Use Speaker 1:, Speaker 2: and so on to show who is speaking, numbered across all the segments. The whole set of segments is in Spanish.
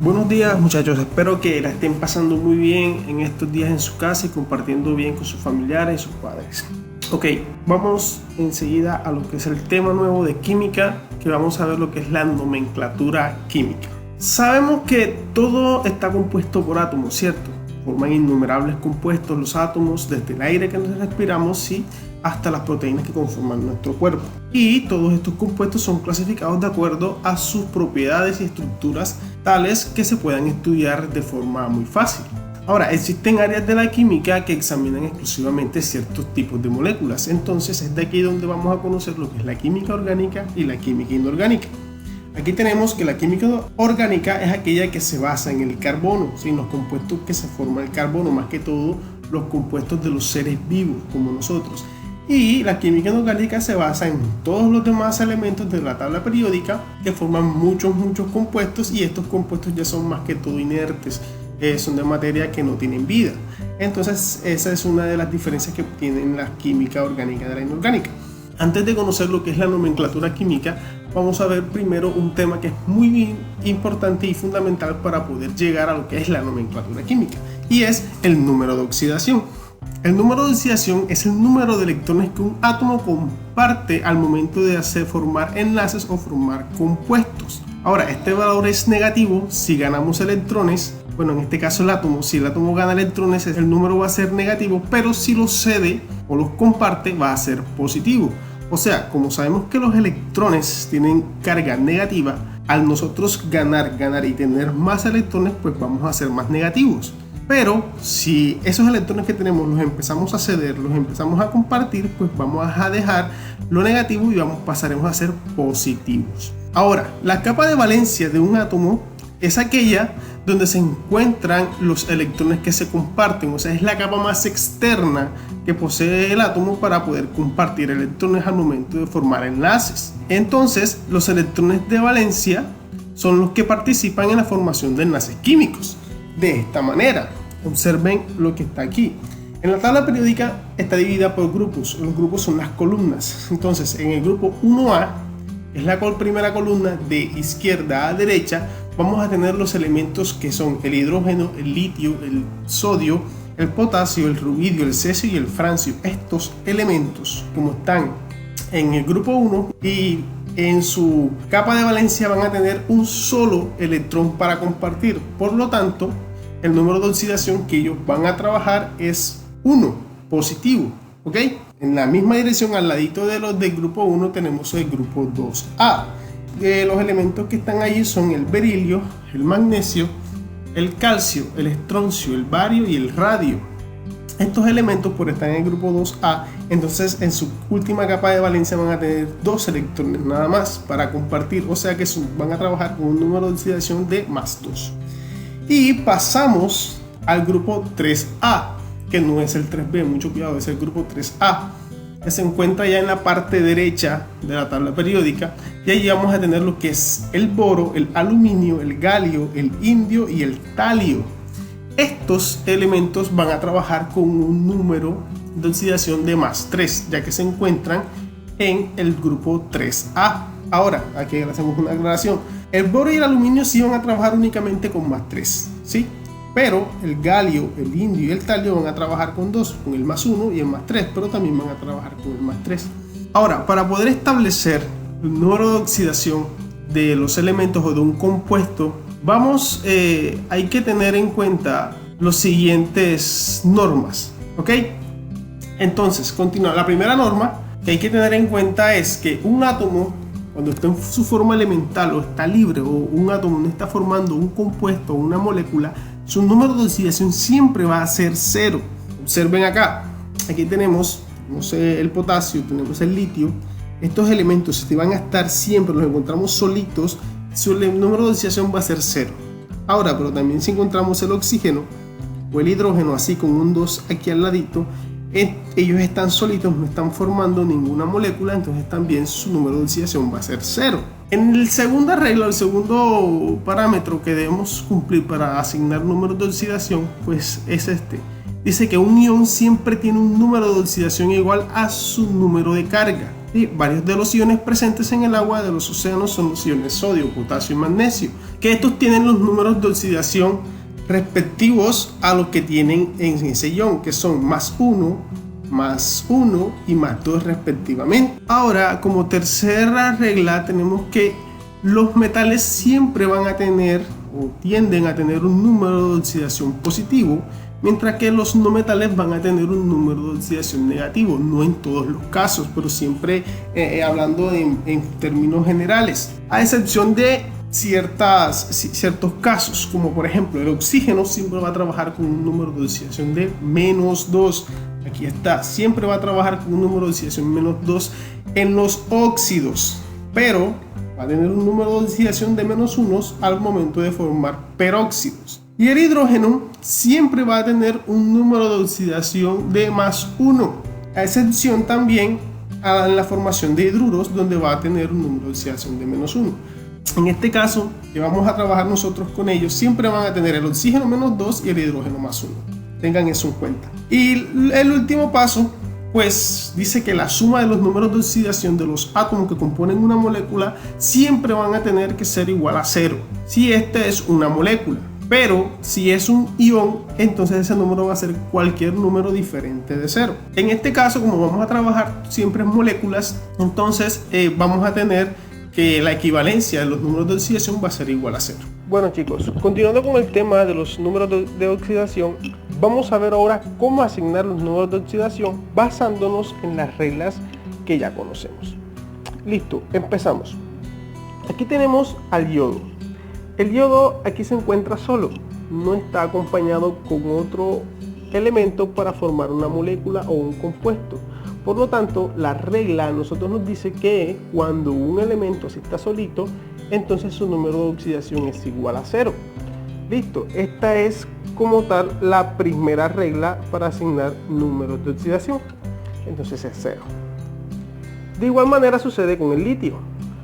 Speaker 1: Buenos días muchachos, espero que la estén pasando muy bien en estos días en su casa y compartiendo bien con sus familiares y sus padres. Ok, vamos enseguida a lo que es el tema nuevo de química, que vamos a ver lo que es la nomenclatura química. Sabemos que todo está compuesto por átomos, ¿cierto? Forman innumerables compuestos los átomos, desde el aire que nos respiramos, ¿sí?, hasta las proteínas que conforman nuestro cuerpo. Y todos estos compuestos son clasificados de acuerdo a sus propiedades y estructuras tales que se puedan estudiar de forma muy fácil. Ahora, existen áreas de la química que examinan exclusivamente ciertos tipos de moléculas. Entonces es de aquí donde vamos a conocer lo que es la química orgánica y la química inorgánica. Aquí tenemos que la química orgánica es aquella que se basa en el carbono, ¿sí?, en los compuestos que se forma el carbono, más que todo los compuestos de los seres vivos como nosotros. Y la química inorgánica se basa en todos los demás elementos de la tabla periódica que forman muchos compuestos, y estos compuestos ya son más que todo inertes, son de materia que no tienen vida. Entonces esa es una de las diferencias que tienen la química orgánica de la inorgánica. Antes de conocer lo que es la nomenclatura química, vamos a ver primero un tema que es muy importante y fundamental para poder llegar a lo que es la nomenclatura química, y es el número de oxidación. El número de oxidación es el número de electrones que un átomo comparte al momento de formar enlaces o formar compuestos. Ahora, este valor es negativo si ganamos electrones. Bueno, en este caso si el átomo gana electrones, el número va a ser negativo, pero si los cede o los comparte, va a ser positivo. O sea, como sabemos que los electrones tienen carga negativa, al nosotros ganar y tener más electrones, pues vamos a ser más negativos. Pero si esos electrones que tenemos los empezamos a ceder, los empezamos a compartir, pues vamos a dejar lo negativo y pasaremos a ser positivos. Ahora, la capa de valencia de un átomo es aquella donde se encuentran los electrones que se comparten, o sea, es la capa más externa que posee el átomo para poder compartir electrones al momento de formar enlaces. Entonces, los electrones de valencia son los que participan en la formación de enlaces químicos. De esta manera, observen lo que está aquí. En la tabla periódica está dividida por grupos. Los grupos son las columnas. Entonces, en el grupo 1A, es la primera columna de izquierda a derecha, vamos a tener los elementos que son el hidrógeno, el litio, el sodio, el potasio, el rubidio, el cesio y el francio. Estos elementos, como están en el grupo 1 y en su capa de valencia, van a tener un solo electrón para compartir. Por lo tanto, el número de oxidación que ellos van a trabajar es 1, positivo. ¿Ok? En la misma dirección, al ladito de los del grupo 1, tenemos el grupo 2A. Los elementos que están allí son el berilio, el magnesio, el calcio, el estroncio, el bario y el radio. Estos elementos, por estar en el grupo 2A, entonces en su última capa de valencia van a tener 2 electrones nada más para compartir, o sea que van a trabajar con un número de oxidación de +2. Y pasamos al grupo 3A, que no es el 3B, mucho cuidado, es el grupo 3A, que se encuentra ya en la parte derecha de la tabla periódica, y allí vamos a tener lo que es el boro, el aluminio, el galio, el indio y el talio. Estos elementos van a trabajar con un número de oxidación de +3, ya que se encuentran en el grupo 3A. Ahora, aquí hacemos una aclaración. El boro y el aluminio sí van a trabajar únicamente con +3, ¿sí? Pero el galio, el indio y el talio van a trabajar con 2, con el +1 y el +3, pero también van a trabajar con el +3. Ahora, para poder establecer el número de oxidación de los elementos o de un compuesto, hay que tener en cuenta las siguientes normas, ¿ok? Entonces, continúa. La primera norma que hay que tener en cuenta es que un átomo, cuando está en su forma elemental o está libre, o un átomo no está formando un compuesto o una molécula, su número de oxidación siempre va a ser 0. Observen acá, aquí tenemos el potasio, tenemos el litio. Estos elementos van a estar siempre, los encontramos solitos, su número de oxidación va a ser 0. Ahora, pero también si encontramos el oxígeno o el hidrógeno, así con un 2 aquí al ladito, ellos están solitos, no están formando ninguna molécula, entonces también su número de oxidación va a ser 0. En la segunda regla, el segundo parámetro que debemos cumplir para asignar números de oxidación, pues es este. Dice que un ion siempre tiene un número de oxidación igual a su número de carga. Y varios de los iones presentes en el agua de los océanos son los iones sodio, potasio y magnesio, que estos tienen los números de oxidación respectivos a los que tienen en ese ion, que son +1, +1 y +2 respectivamente. Ahora, como tercera regla, tenemos que los metales siempre van a tener o tienden a tener un número de oxidación positivo, mientras que los no metales van a tener un número de oxidación negativo. No en todos los casos, pero siempre hablando en términos generales, a excepción de ciertos casos, como por ejemplo el oxígeno siempre va a trabajar con un número de oxidación de -2. Aquí está, siempre va a trabajar con un número de oxidación -2 en los óxidos, pero va a tener un número de oxidación de -1 al momento de formar peróxidos. Y el hidrógeno siempre va a tener un número de oxidación de +1, a excepción también en la formación de hidruros, donde va a tener un número de oxidación de -1. En este caso, que vamos a trabajar nosotros con ellos, siempre van a tener el oxígeno -2 y el hidrógeno +1. Tengan eso en cuenta. Y el último paso, pues dice que la suma de los números de oxidación de los átomos que componen una molécula siempre van a tener que ser igual a 0, si esta es una molécula. Pero si es un ion, entonces ese número va a ser cualquier número diferente de 0. En este caso, como vamos a trabajar siempre en moléculas, entonces vamos a tener que la equivalencia de los números de oxidación va a ser igual a 0. Bueno chicos, continuando con el tema de los números de oxidación, vamos a ver ahora cómo asignar los números de oxidación basándonos en las reglas que ya conocemos. Listo, empezamos. Aquí tenemos al yodo. El yodo aquí se encuentra solo, no está acompañado con otro elemento para formar una molécula o un compuesto. Por lo tanto, la regla a nosotros nos dice que cuando un elemento así está solito, entonces su número de oxidación es igual a 0. Listo, esta es como tal la primera regla para asignar números de oxidación. Entonces es 0. De igual manera sucede con el litio.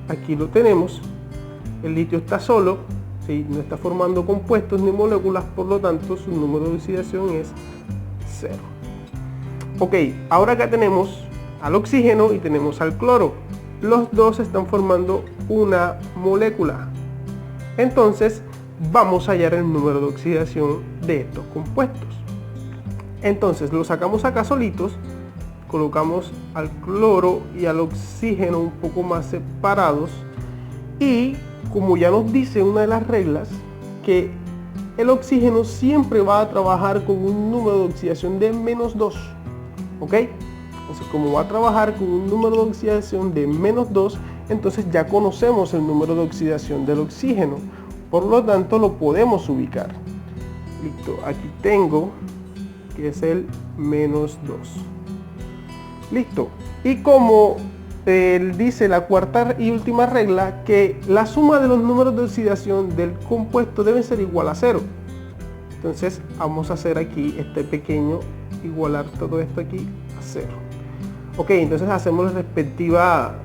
Speaker 1: Aquí lo tenemos. El litio está solo, ¿sí? No está formando compuestos ni moléculas, por lo tanto su número de oxidación es 0. Ok, ahora acá tenemos al oxígeno y tenemos al cloro. Los dos están formando una molécula. Entonces vamos a hallar el número de oxidación de estos compuestos. Entonces lo sacamos acá solitos, colocamos al cloro y al oxígeno un poco más separados, y como ya nos dice una de las reglas, que el oxígeno siempre va a trabajar con un número de oxidación de -2. ¿Ok? Entonces, como va a trabajar con un número de oxidación de -2, entonces ya conocemos el número de oxidación del oxígeno. Por lo tanto, lo podemos ubicar. Listo, aquí tengo que es el -2. Listo. Y como él dice la cuarta y última regla, que la suma de los números de oxidación del compuesto debe ser igual a 0. Entonces vamos a hacer aquí este pequeño, igualar todo esto aquí a 0. Ok, entonces hacemos la respectiva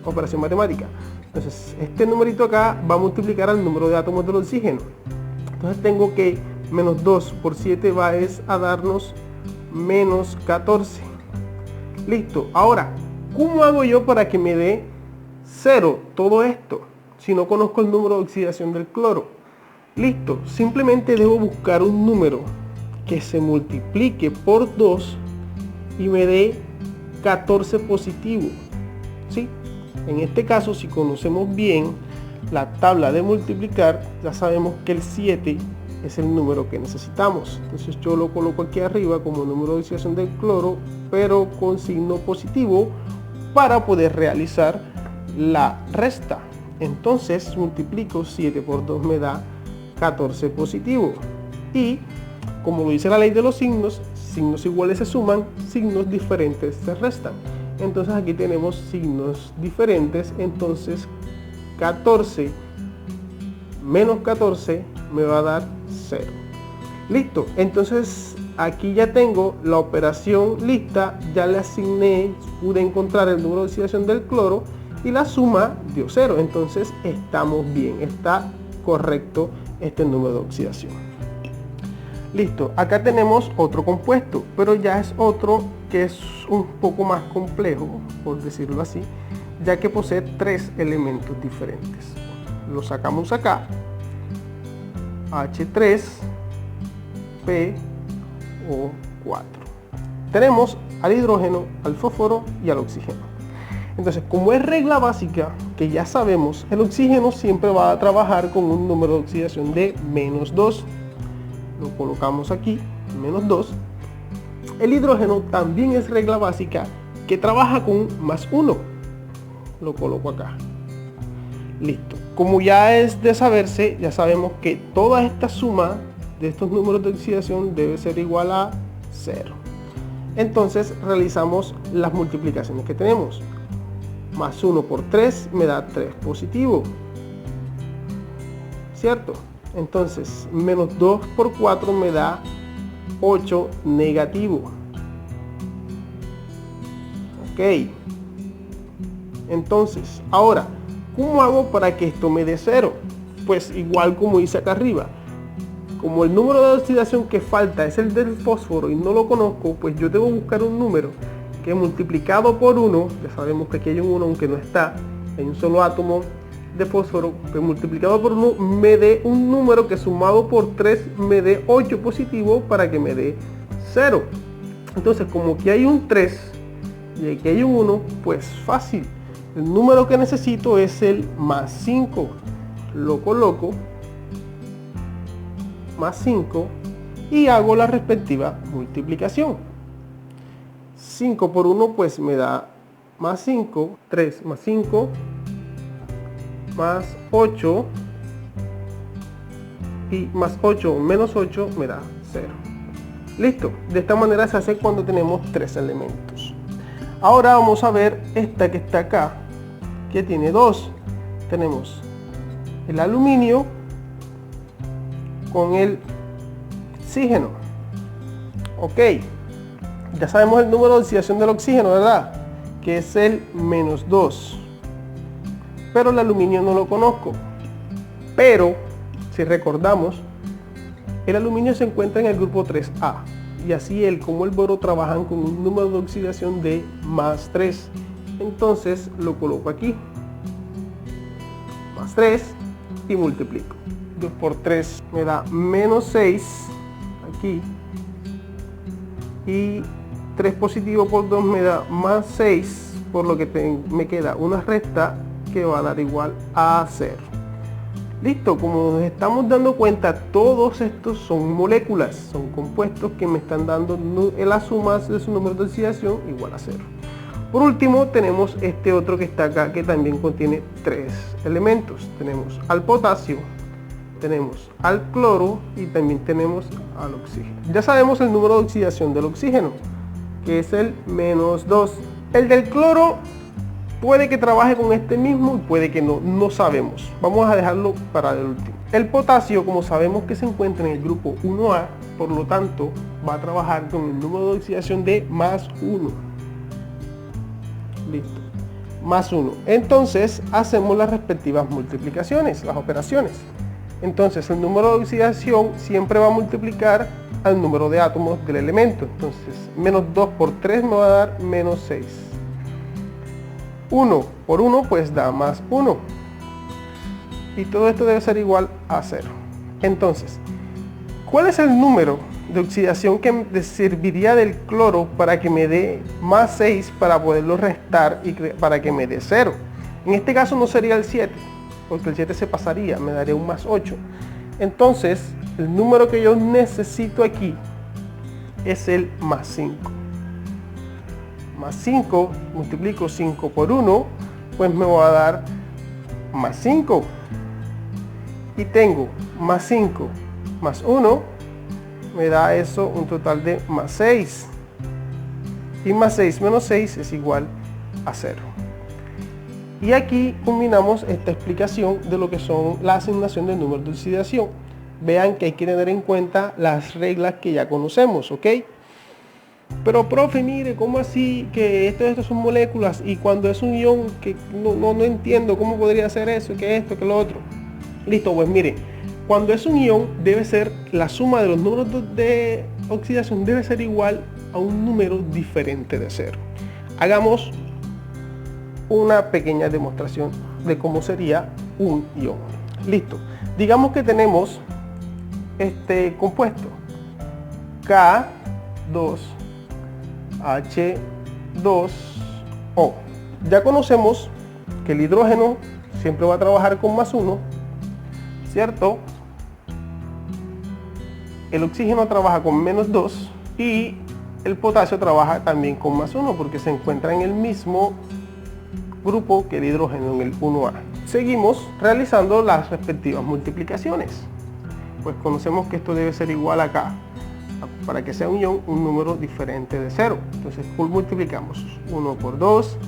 Speaker 1: operación matemática. Entonces este numerito acá va a multiplicar al número de átomos del oxígeno. Entonces tengo que -2 por 7 va a darnos -14. Listo. Ahora, ¿cómo hago yo para que me dé 0 todo esto si no conozco el número de oxidación del cloro? Listo, simplemente debo buscar un número que se multiplique por 2 y me dé 14 positivo. ¿Sí? En este caso, si conocemos bien la tabla de multiplicar, ya sabemos que el 7 es el número que necesitamos. Entonces yo lo coloco aquí arriba como número de oxidación del cloro, pero con signo positivo, para poder realizar la resta. Entonces multiplico 7 por 2 me da 14 positivo. Y como lo dice la ley de los signos, signos iguales se suman, signos diferentes se restan. Entonces aquí tenemos signos diferentes, entonces 14 menos 14 me va a dar 0. Listo, entonces aquí ya tengo la operación lista, ya le asigné, pude encontrar el número de oxidación del cloro y la suma dio 0. Entonces estamos bien, está correcto este número de oxidación. Listo, acá tenemos otro compuesto, pero ya es otro que es un poco más complejo, por decirlo así, ya que posee 3 elementos diferentes. Lo sacamos acá, H3, PO4. Tenemos al hidrógeno, al fósforo y al oxígeno. Entonces, como es regla básica que ya sabemos, el oxígeno siempre va a trabajar con un número de oxidación de -2. Lo colocamos aquí, -2. El hidrógeno también es regla básica que trabaja con +1. Lo coloco acá. Listo. Como ya es de saberse, ya sabemos que toda esta suma de estos números de oxidación debe ser igual a 0. Entonces realizamos las multiplicaciones que tenemos. +1 por 3 me da 3 positivo, ¿cierto? Entonces -2 por 4 me da 8 negativo. Ok. Entonces, ahora, ¿cómo hago para que esto me dé 0? Pues igual como hice acá arriba. Como el número de oxidación que falta es el del fósforo y no lo conozco, pues yo debo buscar un número que multiplicado por 1, ya sabemos que aquí hay un 1 aunque no está, hay un solo átomo de fósforo, que multiplicado por 1 me dé un número que sumado por 3 me dé 8 positivo para que me dé 0. Entonces, como aquí hay un 3 y aquí hay un 1, pues fácil. El número que necesito es el +5. Lo coloco, +5, y hago la respectiva multiplicación. 5 por 1 pues me da +5, 3 más 5, más 8, y más 8 menos 8 me da 0. Listo. De esta manera se hace cuando tenemos 3 elementos. Ahora vamos a ver esta que está acá, que tiene 2. Tenemos el aluminio con el oxígeno. Ok. Ya sabemos el número de oxidación del oxígeno, ¿verdad? Que es el -2. Pero el aluminio no lo conozco. Pero, si recordamos, el aluminio se encuentra en el grupo 3A. Y así él como el boro trabajan con un número de oxidación de +3. Entonces lo coloco aquí. +3 y multiplico. 2 por 3 me da -6 aquí. Y 3 positivo por 2 me da +6, por lo que me queda una recta que va a dar igual a 0. Listo, como nos estamos dando cuenta, todos estos son moléculas, son compuestos que me están dando la suma de su número de oxidación igual a 0. Por último, tenemos este otro que está acá, que también contiene 3 elementos. Tenemos al potasio, tenemos al cloro y también tenemos al oxígeno. Ya sabemos el número de oxidación del oxígeno, que es el -2. El del cloro puede que trabaje con este mismo y puede que no, no sabemos. Vamos a dejarlo para el último. El potasio, como sabemos que se encuentra en el grupo 1A, por lo tanto va a trabajar con el número de oxidación de +1. Listo, +1. Entonces hacemos las respectivas multiplicaciones, las operaciones. Entonces el número de oxidación siempre va a multiplicar al número de átomos del elemento. Entonces -2 por 3 me va a dar -6. 1 por 1 pues da +1. Y todo esto debe ser igual a 0. Entonces, ¿cuál es el número de oxidación que me serviría del cloro para que me dé +6 para poderlo restar y para que me dé 0? En este caso no sería el 7, porque el 7 se pasaría, me daría un +8. Entonces, el número que yo necesito aquí es el +5. +5, multiplico 5 por 1, pues me va a dar +5. Y tengo +5 más 1, me da eso un total de +6. Y +6 menos 6 es igual a 0. Y aquí combinamos esta explicación de lo que son la asignación del número de oxidación. Vean que hay que tener en cuenta las reglas que ya conocemos, ¿ok? Pero profe, mire, ¿cómo así que estos son moléculas? Y cuando es un ion, que no entiendo cómo podría ser eso, que esto, que lo otro. Listo, pues mire, cuando es un ion debe ser la suma de los números de oxidación debe ser igual a un número diferente de 0. Hagamos una pequeña demostración de cómo sería un ion. Listo. Digamos que tenemos este compuesto K2H2O. Ya conocemos que el hidrógeno siempre va a trabajar con +1, ¿cierto? El oxígeno trabaja con -2 y el potasio trabaja también con +1 porque se encuentra en el mismo grupo que el hidrógeno, en el 1A. Seguimos realizando las respectivas multiplicaciones. Pues conocemos que esto debe ser igual acá. Para que sea un ion, un número diferente de 0. Entonces multiplicamos 1 por 2,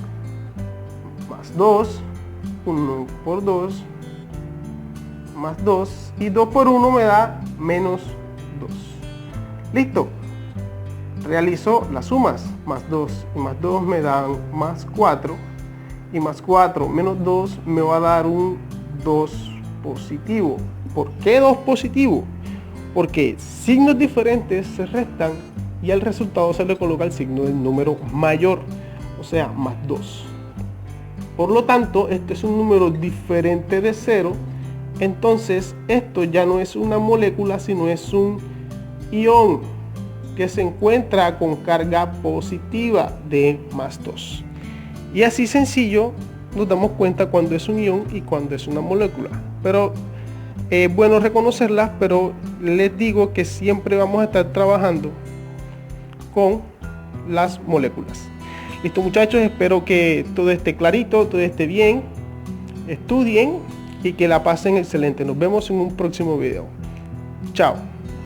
Speaker 1: más 2, 1 por 2, más 2, y 2 por 1 me da menos 2. Listo. Realizo las sumas, más 2 y más 2 me dan más 4, y más 4 menos 2 me va a dar un 2 positivo. ¿Por qué 2 positivo? Porque signos diferentes se restan y al resultado se le coloca el signo del número mayor, o sea, más 2. Por lo tanto, este es un número diferente de 0, entonces esto ya no es una molécula, sino es un ion que se encuentra con carga positiva de más 2. Y así sencillo nos damos cuenta cuando es un ion y cuando es una molécula. Pero es bueno reconocerlas, pero les digo que siempre vamos a estar trabajando con las moléculas. Listo, muchachos, espero que todo esté clarito, todo esté bien. Estudien y que la pasen excelente. Nos vemos en un próximo video. Chao.